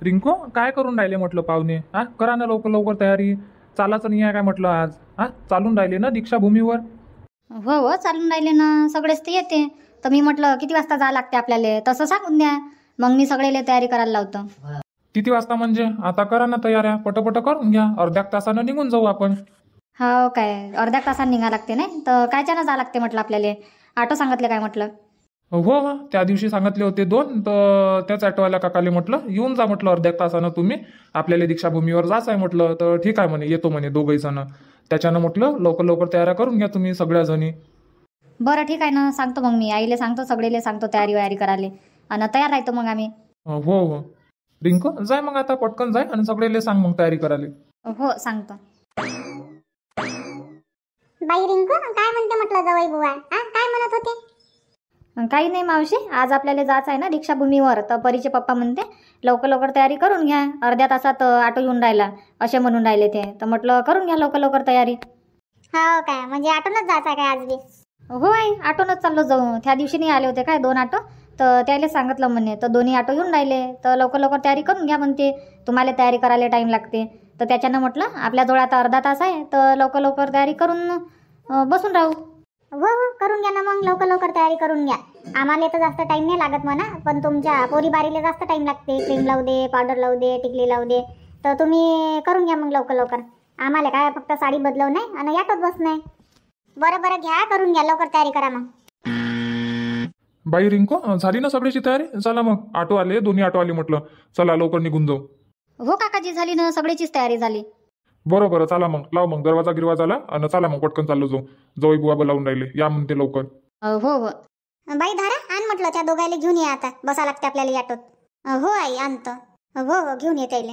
रिंकू काय करून राहिले म्हटलं पाहुणे? हा, करा ना लवकर लवकर तयारी. चालाचं नाही आहे काय म्हटलं आज? हा, चालून राहिले ना दीक्षाभूमीवर? हो हो चालून राहिले ना, सगळेच ते येते. तर मी म्हटलं किती वाजता जावं लागते आपल्याला, तसं सांगून द्या, मग मी सगळेले तयारी करायला लावतो. किती वाजता म्हणजे? आता करा ना तयाऱ्या, पटपट करून घ्या, अर्ध्या तासानं निघून जाऊ आपण. हो काय, अर्ध्या तासात निघा लागते नाही तर कायच्यानं जावं लागते म्हटलं आपल्याला? ऑटो सांगितले काय म्हटलं? हो हो, त्या दिवशी सांगितले होते 2, तर त्याच ऑटोवाल्या काकाले म्हटलं येऊन जा म्हटलं अर्ध्या तासानं तुम्ही, आपल्याला दीक्षाभूमीवर जायचं आहे म्हटलं. तर ठीक आहे म्हणे, येतो म्हणे दोघही जण. त्याच्यानं म्हटलं लवकर लवकर तयाऱ्या करून घ्या तुम्ही सगळ्या जणी. बरं ठीक आहे ना, सांगतो मग मी आईले सांगतो, सगळेले सांगतो तयारी वयारी करायला, आणि तयार राहतो मग आम्ही. हो हो, रिंकू जाय मग आता पटकन जाय आणि सगळेले सांग मग तयारी करायला. हो सांगतो. बाई रिंकू काय म्हणते म्हटलं जवळ बुवा? काय म्हणत होते? काही नाही मावशी, आज आपल्याला जायचं आहे ना दीक्षाभूमीवर, तर परीचे पप्पा म्हणते लवकर लवकर तयारी करून घ्या, अर्ध्या तासात ऑटो येऊन राहिला असे म्हणून राहिले ते. तर म्हटलं करून घ्या लवकर लवकर तयारी. हो काय, म्हणजे ऑटोनच जायचं आहे काय आज बी? हो आई, ऑटोनच चाललो जाऊ. त्या दिवशी नाही आले होते काय 2 ऑटो, तर त्याला सांगितलं म्हणे, तर 2 ऑटो येऊन राहिले. तर लवकर लवकर तयारी करून घ्या म्हणते, तुम्हाला तयारी करायला टाईम लागते. तर त्याच्यानं म्हटलं आपल्याजवळ आता अर्धा तास आहे, तर लवकर लवकर तयारी करून बसून राहू. हो हो करून घ्या ना, मग लवकर लवकर तयारी करून घ्या. आम्हाला तर जास्त टाइम नाही लागत म्हणा, पण तुमच्या पोरीबारीला जास्त टाइम लागते. क्रीम लावू दे, पावडर लावू दे, टिकली लावू दे, तर तुम्ही करून घ्या मग लवकर लवकर. आम्हाला काय फक्त साडी बदलव नाही आणि यातच बस नाही. बरं बरं घ्या, करून घ्या, लवकर तयारी करा मग. बाई रिंकू झाली ना सगळ्याची तयारी? चला मग, ऑटो आले, दोन्ही ऑटो आले म्हटलं, चला लवकर निघून जाऊ. हो काकाजी, झाली ना, सगळ्याचीच तयारी झाली. बरं बरं, चला मग, लाव मग दरवाजा गिरवाजाला आणि चला मग पटकन चाललो जाऊ. जवळ बुवा बोलावून राहिले, या म्हणते लवकर. हो हो. बाई धारा आण म्हटलं, त्या दोघायला घेऊन ये, आता बसा लागते आपल्याला ऑटोत. हो आई आणतो. हो हो घेऊन ये त्याले.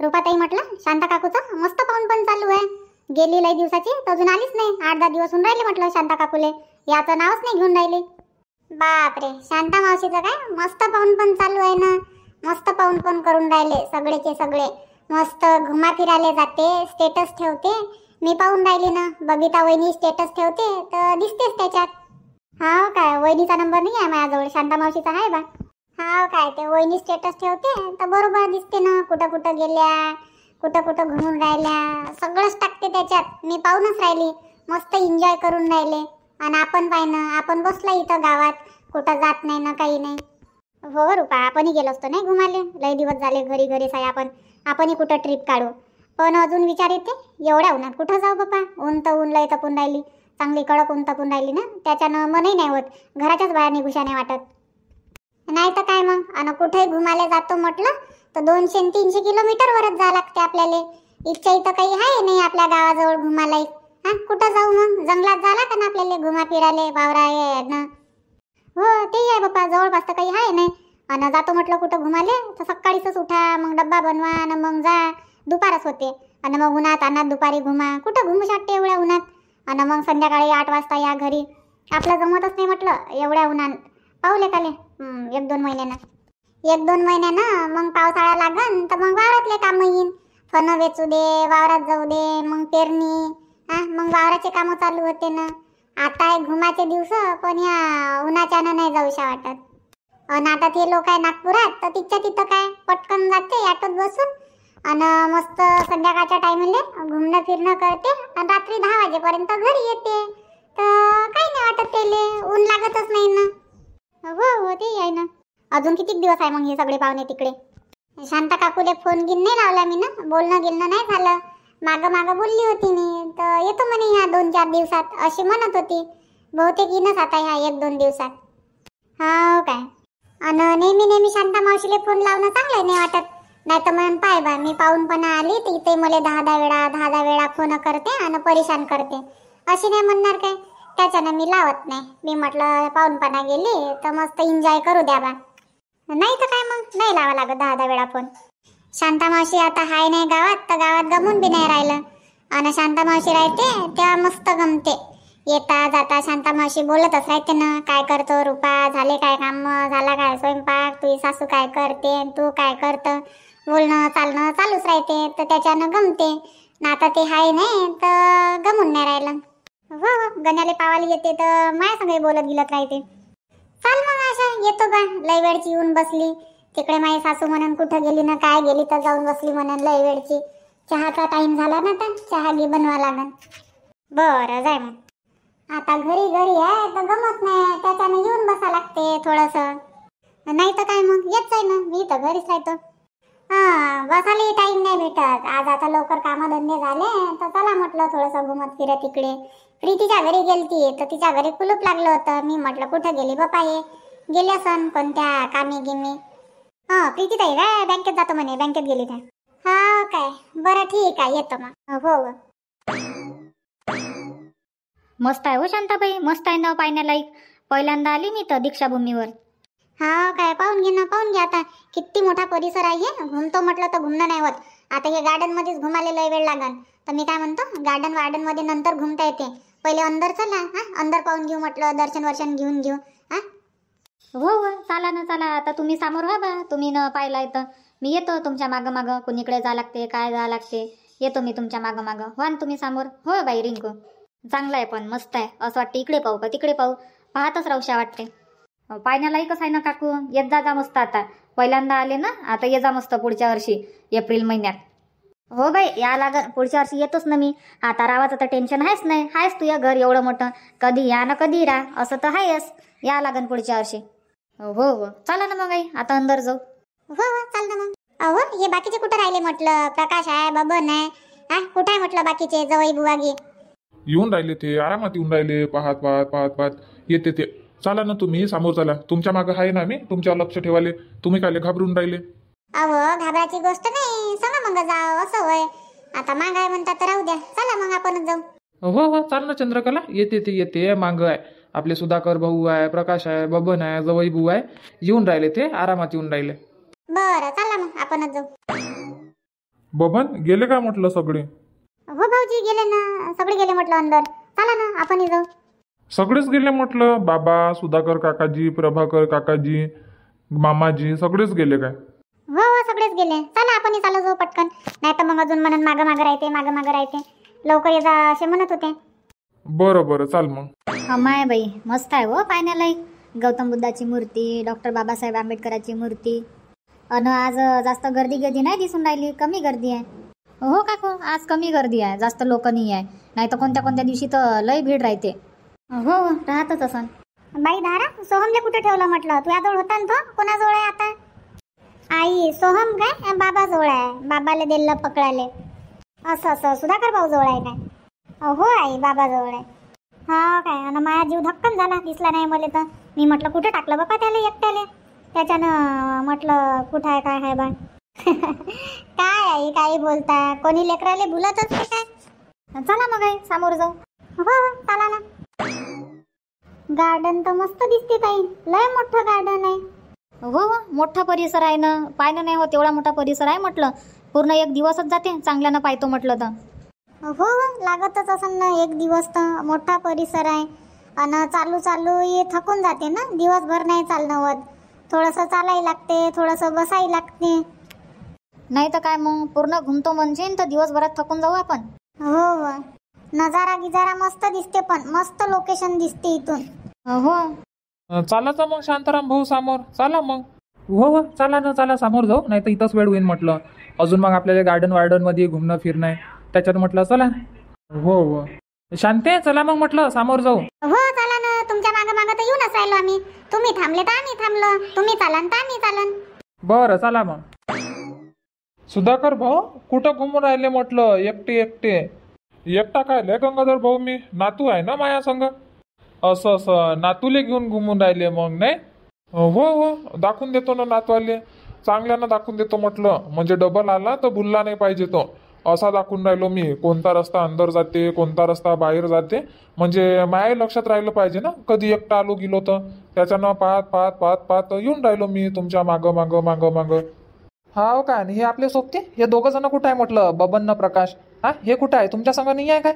रुपाताई म्हटलं शांता काकूचं मस्त पाहून पण चालू आहे. गेली लई दिवसाची तर अजून आलीच नाही. 8-10 दिवस होऊन राहिले म्हटलं शांता काकूले, याचं नावच नाही घेऊन राहिले. बापरे, शांता मावशीचं काय मस्त पाहून पण चालू आहे ना. मस्त पाहून पण करून राहिले सगळेचे सगळे. मस्त घुमा फिरायला जाते, स्टेटस ठेवते. मी पाहून राहिली ना, बबिता वहिनी स्टेटस ठेवते तर दिसतेच त्याच्यात. हाव काय, वहिनीचा नंबर नाही आहे माझ्याजवळ, शांता मावशीचा आहे बा. हाव काय, ते वहिनी स्टेटस ठेवते तर बरोबर दिसते ना, कुठं कुठं गेल्या, कुठं कुठं घुमून राहिल्या, सगळंच टाकते त्याच्यात. मी पाहूनच राहिली, मस्त एन्जॉय करून राहिले. आणि आपण पाय ना, आपण बसला इथं गावात, कुठं जात नाही ना, काही नाही. हो रुपा, आपणही गेलो असतो नाही घुमाले, लय दिवस झाले घरी घरीच आहे आपण. आपणही कुठं ट्रिप काढू, पण अजून विचार येते एवढ्या उन्हात कुठं जाऊ बाबा. ऊन तर ऊन लय तपून राहिली, चांगली कडक ऊन तपून राहिली ना, त्याच्यानं मनही नाही होत, घराच्याच बाहेर निघूशा नाही वाटत. नाही तर काय मग, आणि कुठेही घुमाले जातो म्हटलं तर 200-300 किलोमीटरवरच जावं लागते आपल्याला. इच्छा इथं काही आहे नाही आपल्या गावाजवळ घुमाला. कुठं जाऊ मग, जंगलात झाला का ना आपल्याला घुमा फिराले, वावरा आहे ना. हो ते आहे बाबा, जवळपास तर काही आहे नाही. आणि जातो म्हटलं कुठं घुमाले तर सकाळीच उठा, मग डब्बा बनवा आणि मग जा, दुपारच होते. आणि मग उन्हात आणत दुपारी घुमा, कुठं घुमू शकते एवढ्या उन्हात. आणि मग संध्याकाळी 8 वाजता या घरी. आपलं जमतच नाही म्हटलं एवढ्या उन्हात. पाहूले काले 1-2 महिन्यानं, 1-2 महिन्यानं मग पावसाळा लागन तर मग वावरातले कामं येईन. फन वेचू दे, वावरात जाऊ दे, मग पेरणी, मग वावराचे कामं चालू होते ना. आता आहे घुमाचे दिवस, पण या उन्हाच्यानं नाही जाऊशा वाटत. आणि आता ते लोक आहे नागपुरात, तर तिथच्या तिथं काय पटकन जाते ऑटोत बसून आणि मस्त संध्याकाळच्या टायमिंगले घुमणं फिरणं करते आणि रात्री 10 वाजेपर्यंत घरी येते. तर काही नाही वाटत त्याले, ऊन लागतच नाही ना. हो हो ते आहे ना. अजून किती दिवस आहे मग हे सगळे पाहुणे तिकडे? शांता काकूले फोन गिन नाही लावला मी ना, बोलणं गिलणं नाही झालं. मागं मागं बोलली होती मी, तर येतो म्हणे ह्या 2-4 दिवसात अशी म्हणत होती. बहुतेक येईनच आता ह्या 1-2 दिवसात. हा काय, आणि नेहमी नेहमी शांता मावशीले फोन लावणं चांगलं नाही वाटत. नाही तर म्हणून पाय बा, मी पाहूनपणा आली तर इथे मला 10-10 वेळा फोन करते आणि परेशान करते. अशी नाही म्हणणार काय, त्याच्यानं मी लावत नाही. मी म्हटलं पाहूनपणा गेली तर मस्त एन्जॉय करू द्या बा. नाही तर काय, मग नाही लावा लागत 10 वेळा फोन. शांता मावशी आता हाय नाही गावात, तर गावात गमून बी नाही राहिलं. आणि शांता मावशी राहते तेव्हा मस्त गमते. येता जाता शांता मावशी बोलतच राहते ना, काय करतो रुपा, झाले काय काम, झाला काय स्वयंपाक, तुझी सासू काय करते, तू काय करतं, बोलणं चालणं चालूच राहते. तर त्याच्यानं गमते ना. आता ते हाय नाही तर गमून नाही राहिलं. हो हो, गण्याले पावाला येते तर माझ्या संग बोलत गिलत राहते. चाल मग आशा, येतो बा, लय वेळची येऊन बसली, तिकडे माझी सासू म्हणून कुठं गेली ना काय गेली तर जाऊन बसली म्हणून लय वेळची. चहाचा टाइम झाला ना तर चहा घे बनवा लागन. बरं जाय मग. आता घरी घरी आहे तर गमत नाही, त्याच्यानं येऊन बसा लागते थोडस. नाही तर काय मग येत जाय ना, मी तर घरीच राहतो. हा बसायला टाइम नाही भेटत. आज आता लवकर कामधंदे झाले तर चला म्हटलं थोडस घुमत फिरत इकडे. प्रीतीच्या घरी गेलती तर तिच्या घरी कुलूप लागलं होतं. मी म्हटलं कुठं गेली बापा हे, गेली असन कोणत्या कामी गिमी. प्रीती ताई काय बँकेत जातो म्हणे, बँकेत गेली काय. हा काय बरं ठीक आहे येतो मग. हो मस्त आहे हो शांताबाई, मस्त आहे ना पाहण्यालायक. पहिल्यांदा आली मी तर दीक्षाभूमीवर. हा काय पाहून घे ना, पाहून घे. आता किती मोठा परिसर आहे. घुमतो म्हटलं तर घुमणं नाही होत. आता हे गार्डन मध्येच घुमायला लय वेळ लागन. तर मी काय म्हणतो गार्डन मध्ये नंतर घुमता येते. पहिले अंदर चला. अंदर पाहून घेऊ म्हटलं, दर्शन वर्शन घेऊन घेऊ. हो हो चला ना चला. आता तुम्ही समोर व्हा बा, तुम्ही न पाहिलाय तर मी येतो तुमच्या मागं मागं. कुणीकडे जा लागते काय जा लागते येतो मी तुमच्या मागं मागं. व्हा ना तुम्ही समोर. हो बाई रिंकू चांगलं आहे पण मस्त आहे. असं वाटतं इकडे पाहू का तिकडे पाहू, पाहतच राहूशा वाटते. पाहण्यालायकच आहे ना काकू. येत जा मस्त. आता पहिल्यांदा आले ना, आता ये जा मस्त पुढच्या वर्षी एप्रिल महिन्यात. हो बाई या लागन, पुढच्या वर्षी येतोच ना मी. आता रावाचं तर टेन्शन आहेच नाही. आहेस तुझं घर एवढं मोठं, कधी या ना कधी राहा असं तर आहेस. या लागन पुढच्या वर्षी. हो हो चला ना मग आई आता अंदर जाऊ. हो चाल ना मग. अहो हे बाकीचे कुठं राहिले म्हटलं. प्रकाश आहे, बबन आहे, कुठं आहे म्हटलं बाकीचे जवळ बुवागी. येऊन राहिले ते, आरामात येऊन राहिले. पाहत पाहत पाहत पाहत येते ते. चला ना तुम्ही समोर चला. तुमच्या मागं आहे ना मी, तुमच्यावर लक्ष ठेवाले. तुम्ही काय घाबरून राहिले. अहो घाबराची गोष्ट नाही, सांगा मग जाव असं होय. आता माग आहे म्हणतात तर राहू द्या. चला मग आपणच जाऊ. हो हो चाल ना चंद्रकला. येते ते येते. मागं आहे आपले सुधाकर भाऊ आहे, प्रकाश आहे, बबन आहे, जवळ भाऊ आहे. येऊन राहिले ते, आरामात येऊन राहिले. बरं चला मग आपणच जाऊ. बबन गेले का म्हटलं सगळे. हो भाऊजी गेले ना, सगळे गेले म्हटलं अंदर. चला ना आपणही जाऊ. सगळेच गेले म्हटलं. बाबा, सुधाकर काकाजी, प्रभाकर काकाजी, मामाजी सगळेच गेले काय. हो सगळेच गेले. चला आपणही चालू जाऊ पटकन. नाही तर मग अजून म्हणून मागं मागं राहते. लवकर ये जा असे म्हणत होते. बरं बरं चाल मग. अमाय बाई मस्त आहे हो पाहण्यालायक. गौतम बुद्धाची मूर्ती, डॉक्टर बाबासाहेब आंबेडकराची मूर्ती. अन आज जास्त गर्दी नाही दिसून राहिली, कमी गर्दी आहे. हो काकू आज कमी गर्दी आहे, जास्त लोक नाही आहे. नाही तर कोणत्या दिवशी तर लय भीड राहते. हो राहतच असन. बाई धारा सोहमले कुठे ठेवलं म्हटलं. तुझ्याजवळ होता ना तो, कोणाजवळ आहे आता. आई सोहम काय बाबाजवळ आहे, बाबाला दिलं पकडाले. असं सुधाकर भाऊ जवळ आहे काय. हो आई बाबाजवळ आहे. हा काय. आणि माझा जीव धक्कन झाला, दिसला नाही मला तर. मी म्हटलं कुठे टाकलं बापा त्याला एकट्याले. त्याच्यानं म्हटलं कुठं आहे काय आहे बा. काय आई काही बोलता, कोणी लेकराले भुलतच नाही काय. चला मग आई समोर जाऊ. हो चला ना. गार्डन तर मस्त दिसते ताई, लय मोठं गार्डन आहे. हो मोठा परिसर आहे ना, पाहिलं नाही होत एवढा मोठा परिसर आहे म्हटलं. पूर्ण एक दिवसच जाते चांगल्यानं पाहतो म्हटलं तर. हो लागतच असं ना एक दिवस. तर मोठा परिसर आहे आणि चालू ये थकून जाते ना, दिवसभर नाही चालणं होत. थोडंसं चालायला लागते, थोडंसं बसायला लागते. नाही तर काय मग पूर्ण घुमतो म्हणजे तर दिवसभरात थकून जाऊ आपण. हो नजारा गिजारा मस्त दिसते, पण मस्त लोकेशन दिसते इथून. हो चालायचं मग शांताराम भाऊ समोर. चला मग. हो चला ना चला समोर जाऊ. नाही तर इथंच वेळ होईल म्हटलं. अजून मग आपल्याला गार्डन मध्ये घुमणं फिरणं आहे, त्याच्यात म्हटलं चला. हो शांते चला मग म्हटलं समोर जाऊ. हो चला ना. तुमच्या मागं तर येऊनच राहिलो आम्ही. तुम्ही थांबले तर आम्ही थांबलो, तुम्ही चालन तर आम्ही चालन. बरं चला मग. सुधाकर भाऊ कुठं घुमून राहिले म्हटलं एकटे. एकटा काय लय गंगाधर भाऊ, मी नातू आहे ना माया संग. असं नातूले घेऊन घुमून राहिले मग नाही. हो दाखवून देतो ना नातवाले, चांगल्यानं दाखवून देतो म्हटलं. म्हणजे डबल आला तर भुलला नाही पाहिजे तो. असा दाखवून राहिलो मी, कोणता रस्ता अंदर जाते, कोणता रस्ता बाहेर जाते. म्हणजे माया लक्षात राहिलं पाहिजे ना, कधी एकटा आलो गेलो तर. त्याच्यानं पाहत येऊन राहिलो मी तुमच्या मागं. हाव का. हे आपले सोबते हे दोघं जण कुठं आहे म्हटलं, बबन प्रकाश. हे कुठं आहे, तुमच्या संग नाही आहे काय.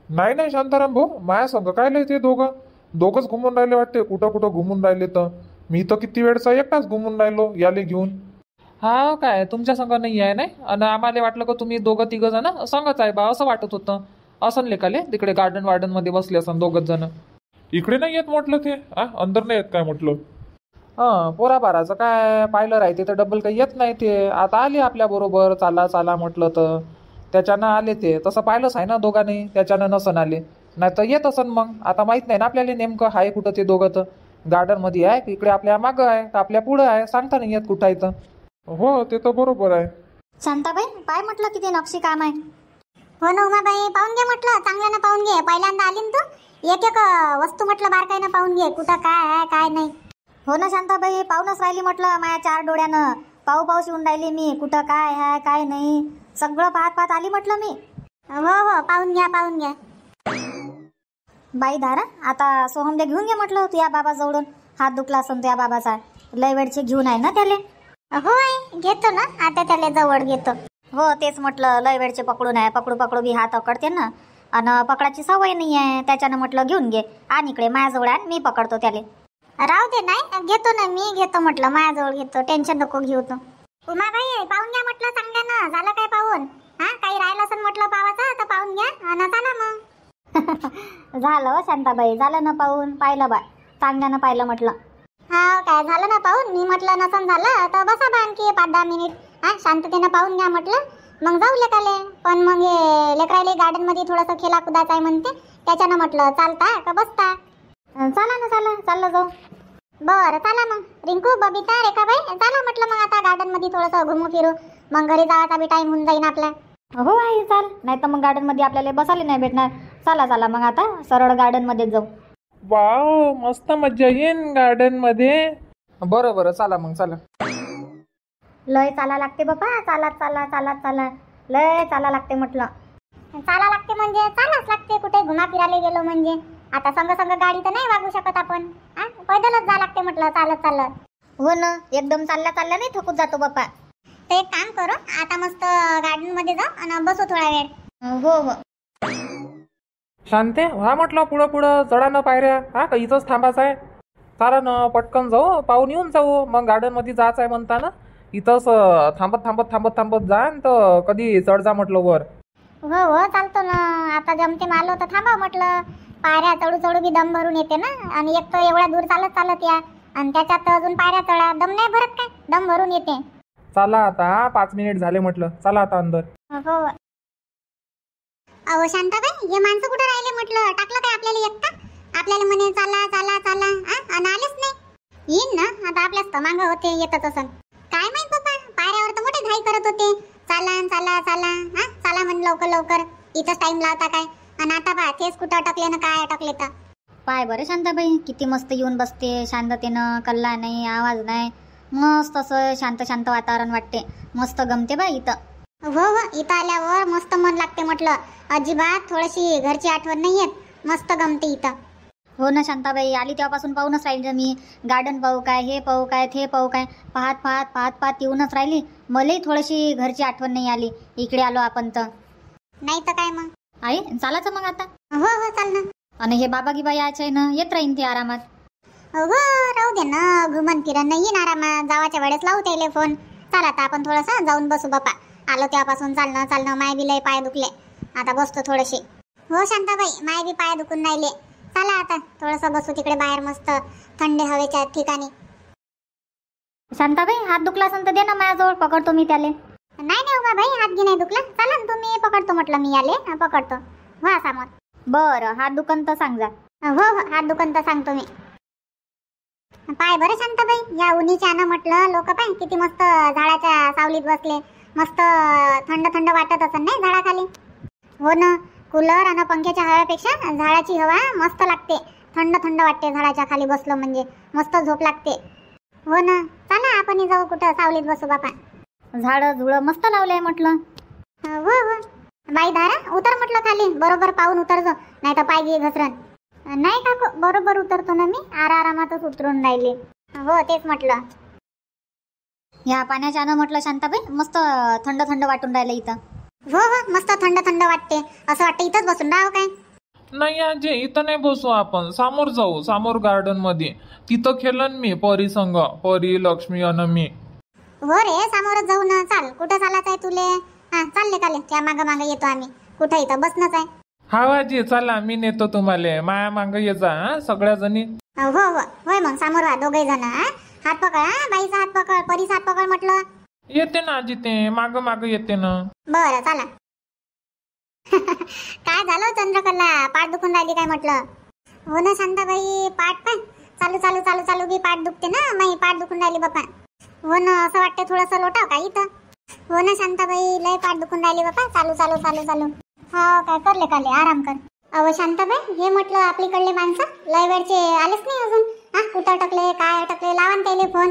नाही शांताराम भाऊ माया संग काय लय ते दोघंच घुमून राहिले वाटते. कुठं घुमून राहिले तर. मी तर किती वेळचा एकटाच घुमून राहिलो याले घेऊन. हा काय तुमच्या संग नाही आहे नाही. आणि आम्हाला वाटलं का तुम्ही दोघं तिघं जण संगच आहे बा, असं वाटत होतं. असं लेखाले तिकडे गार्डन मध्ये बसले असं दोघच जण. इकडे नाही येत म्हटलं ते. अंदर नाही येत काय म्हटलं. पोराबाराचं काय पाहिलं राहते तर डबल काही येत नाही ते. आता आले आपल्या बरोबर, चाला चाला म्हटलं तर त्याच्यानं आले ते. तसं पाहिलंच आहे ना दोघांनी, त्याच्यानं नसन आले, नाही तर येत असन. मग आता माहित नाही ना आपल्याला नेमकं आहे कुठं ते दोघं. तर गार्डन मध्ये आहे की इकडे आपल्या मागं आहे का आपल्या पुढं आहे, सांगता नाही येत कुठं आहे तर. हो ते तर बरोबर आहे. शांताबाई पाय म्हटलं किती नक्षी काम आहे. हो ना उमाबाई, पाहून घे म्हटलं, चांगल्यानं पाहून घे. पहिल्यांदा आली ना तू, एक एक वस्तू म्हटलं बारकाईनं पाहून घे, कुठं काय आहे काय नाही. हो ना शांताबाई, पाहूनच राहिली म्हटलं, माझ्या 4 डोळ्यानं पाहू शिवून राहिली मी, कुठं काय आहे काय नाही, सगळं पाहत आली म्हटलं मी. हो हो, पाहून घ्या पाहून घ्या. बाई धारा, आता सोहमले घेऊन घे म्हटलं तुझ्या बाबाजवळून. हात दुखला असन तुझ्या बाबाचा, लय वेळचे घेऊन आहे ना त्याले. होय घेतो ना, आता त्याला जवळ घेतो. हो तेच म्हटलं, लय वेळचे पकडून आहे, पकडू पकडू बी हात अकडते ना, आणि पकडाची सवय नाही आहे, त्याच्यानं म्हटलं घेऊन घे. आणि इकडे माझ्याजवळ आण, मी पकडतो त्याले. राहू दे, नाही घेतो ना, मी घेतो म्हटलं, माझ्याजवळ घेतो, टेन्शन नको घेऊ तू. उमाबाई पाहून घ्या म्हटलं चांगल्यानं. झालं काय पाहून? हा, काही राहिलं असेल म्हटलं पावाचं तर पाहून घ्या आणि चला मग. झालं हो शांताबाई, झालं ना पाहून, पाहिलं बा, चांगल्यानं पाहिलं म्हटलं. हा काय झालं ना पाहून? मी म्हटलं नसन झालं तर बसा बा आणखी 5-10 मिनिट. हा, शांततेनं पाहून घ्या म्हटलं, मग जाऊ लेकाले. पण मग लेकराले गार्डन मध्ये थोडंसं खेळा कुदायचं आहे म्हणते, त्याच्यानं म्हटलं चालता का बसता. चला ना, चला चाललं जाऊ. बरं चला मग. रिंकू, बबिता, रेखाबाई, चला म्हटलं मग आता गार्डन मध्ये थोडंसं घुमू फिरू, मग घरी जायचा बी टाइम होऊन जाईन आपला. हो आई चाल, नाही तर मग गार्डन मध्ये आपल्याला बसायला नाही भेटणार. चला चला मग आता सरळ गार्डन मध्ये जाऊ. वाव, मस्त मज्जा येईन गार्डन मध्ये. बरं बरं, चला मग चला. लय चाला लागते बाबा, चाला चाला चाला चाला, लय चाला लागते म्हटलं. चाला लागते म्हणजे चालाच लागते, कुठे घुमा फिरायला गेलो म्हणजे. आता संग संग गाडी तर नाही वागू शकत आपण. हा, पैदलच जा लागते म्हटलं, चालत चालत. हो ना, एकदम चालल्या चालल्या नाही थकून जातो बापा. तर एक काम करू, आता मस्त गार्डन मध्ये जाऊ आणि बसू थोडा वेळ. हो हो. शांते, हा म्हटलं पुढं पुढं चढा ना पायऱ्या. हा का इथंच थांबायचं आहे? चाला ना, पटकन जाऊ, पाहून येऊन जाऊ. मग गार्डन मध्ये जायचं आहे म्हणता ना, इथंच थांबत थांबत थांबत थांबत जा, तर कधी चढ जा म्हटलं वर. हो हो चालतो ना, आता जमते मालो तर थांबा म्हटलं. पायऱ्या चढू चढू बी दम भरून येते ना, आणि एक तर एवढ्या दूर चालत चालत या, आणि त्याच्यात अजून पायऱ्या चढा, दम नाही भरत काय, दम भरून येते. चला आता, 5 मिनिट झाले म्हटलं, चला आता अंदर. हो. अहो शांताबाई, हे माणसं कुठे राहिले म्हटलं, टाकलं काय आपल्याला एकटा? आपल्याला म्हणे चला चला चला, आणि आलेच नाही. येईन ना आता, आपल्याच तर मागं होते, येतच असं. काय माहित बाबा, पायऱ्यावर तर मोठे घाई करत होते, चला चला चला, चला म्हण लवकर लवकर, इथंच टाइम लावता काय. आणि आता पहा, तेच कुठं अटकले ना काय अटकले तर. पाय बरं शांताबाई, किती मस्त येऊन बसते, शांततेनं, कल्ला नाही, आवाज नाही, मस्त असं शांत शांत वातावरण वाटते, मस्त गमते बा इथं. हो हो, इथं आल्यावर मस्त मन लागते म्हटलं, अजिबात थोडीशी घरची आठवण नाही येत, मस्त गमते इथं. हो ना शांताबाई, आली तेव्हापासून पाहूनच राहिली मी, गार्डन पाहू काय, हे पाहू काय, ते पाहू काय, पाहत पाहत पाहत पाहत येऊनच राहिली. मलाही थोडीशी घरची आठवण नाही आली, इकडे आलो आपण तर. नाही तर काय मग. आई चालायचं मग आता. हो हो चाल ना. आणि हे बाबा गिबा यायचं आहे ना, येत राहीन ते आरामात. हो राहू दे ना, घुमन फिरन येईन आरामात, जावाच्या वेळेस लावू त्याले फोन. चला आता आपण थोडंसं जाऊन बसू बापा, आलो तेव्हापासून चालणं चालणं, माय बी लय पाय दुखले, आता बसतो थोडेसे. हो शांताबाई, माय बी पाय दुखून राहिले. चला आता थोडंसं बसू तिकडे बाहेर मस्त थंड हवेच्या ठिकाणी. शांताबाई, हात दुखला असेल तर दे ना माझ्याजवळ, पकडतो मी त्याले. नाही नाही उभा भाई, हात घे नाही दुखला, चला ना तुम्ही, पकडतो म्हटलं मी याले, पकडतो. हो समोर. बरं, हात दुखन तर सांग जा. हो हो, हात दुखन तर सांगतो मी. पाय बरं शांताबाई, या उन्हीच्या ना म्हटलं, लोक पाय किती मस्त झाडाच्या सावलीत बसले, मस्त थंड थंड वाटत असेल नाही झाडाखाली. हो ना, कूलर आणि पंख्याच्या हव्यापेक्षा झाडाची हवा मस्त लागते, थंड थंड वाटते, झाडाच्या खाली बसलो म्हणजे मस्त झोप लागते. हो ना, चला आपण जाऊ कुठं सावलीत बसू बापा. झाडं झुडं मस्त लावलंय म्हटलं. हो हो बाई धारा, उतर म्हटलं खाली, बरोबर पाहून उतरजो, नाही तर पाय घे घसरण. नाही काकू, बरोबर उतरतो ना मी, आरामातच उतरून राहिले. हो तेच म्हटलं. या पाण्याच्यानं म्हटलं शांताबाई, मस्त थंड थंड वाटून राहिलं इथं. हो हो, मस्त थंड थंड वाटते, असं वाटतं इथंच बसून राहू काय. नाही आजी, इथं नाही बसू आपण, समोर जाऊ, समोर गार्डन मध्ये. तिथं खेळन मी परी संग, परी, लक्ष्मी आणि मी. हो रे, समोरच जाऊ ना, चाल. कुठं चालायचं आहे तुले? हा चालले काले, त्या मागं मागं येतो आम्ही. कुठं इथं बसणंच आहे. हा आजी चला, मी नेतो तुम्हाला, माया मागं ये जा, सगळ्या जणी. हो हो होय, मग समोर व्हा दोघे जण. हात पकड हा, बाईचा हात पकड, परीचा हात पकड म्हटलं. येते ना आजी ते माग माग येते ना. बरं चला. काय झालं चंद्रकला, पाठ दुखून राहिली काय म्हटलं? हो ना शांताबाई, पाठ काय चालू चालू चालू चालू बी पाठ दुखते ना, माही पाठ दुखून राहिली बापा. हो ना, असं वाटतं थोडंसं लोटाव का इथं. हो ना शांताबाई, लय पाठ दुखून राहिली बापा, चालू चालू चालू चालू. हा काय करले काले, आराम कर. अहो शांताबाई, हे म्हटलं आपलीकडले माणसं लय वेळचे आलेच नाही अजून. हा कुठं अटकले, काय अटकले, लावा ना त्याले फोन.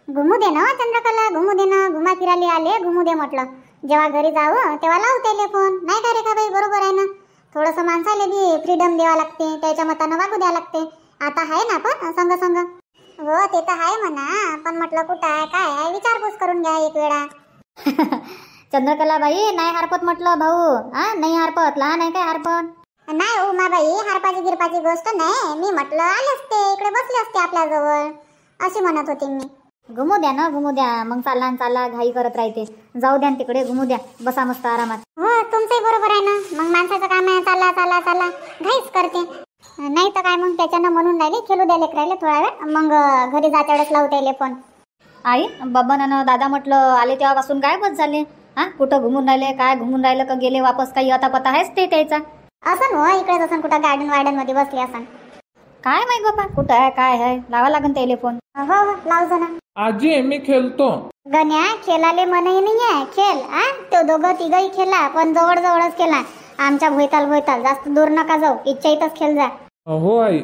घुमू दे ना चंद्रकला, घुमू दे ना, घुमा फिरायला आले, घुमू दे म्हटलं. जेव्हा घरी जावं तेव्हा लावू त्याले फोन, नाही का रे का बाई, बरोबर आहे ना. थोडंसं माणसाले बी फ्रीडम द्यावा लागते, त्याच्या मतानं वागू द्यावं लागते. आता आहे ना पण संग संग. हो ते तर आहे म्हणा, पण म्हटलं कुठं आहे काय आहे विचारपूस करून घ्या एक वेळा. चंद्रकला बाई नाही हरपत म्हटलं भाऊ, हा नाही हरपत, लहान आहे काय हरपत. नाही उमाबाई, हरपाची गिरपाची गोष्ट नाही. मी म्हटलं आले असते इकडे, बसले असते आपल्या जवळ, अशी म्हणत होते मी. घुमू द्या ना, घुमू द्या. मग चालला न चालला घाई करत राहते. जाऊ द्या न तिकडे, घुमू द्या, बसा मस्त आरामात. हो तुमचंही बरोबर आहे ना. मग माणसाचं काम आहे, चाला चाला चाला घाईच करते. नाही तर काय मग त्याच्यानं म्हणून राहिले खेळू द्या लेकरायले थोडा वेळ, मग घरी जात्यावेळेस लावू त्याले फोन. आई बबन आणि दादा म्हटलं आले तेव्हापासून गायबच झाले. हा कुठं घुमून राहिले, काय घुमून राहिलं का गेले वापस, काही आता पता आहेच ते त्याचा. असं हो, इकडेच असं कुठं गार्डन वार्डन मध्ये बसले असं. काय माहित बाबा कुठं आहे काय आहे, लावा लागन त्याले फोन. हो हो लावजो ना. आजी मी खेळतो. गण्या खेळाले मनही नाही आहे, खेळ हा. तो दोघं तिघही खेळला, पण जवळ जवळच खेळला. आमच्या भोयताल भोयताल, जास्त दूर नका जाऊ, इच्छा इथंच खेळ जा. हो आई.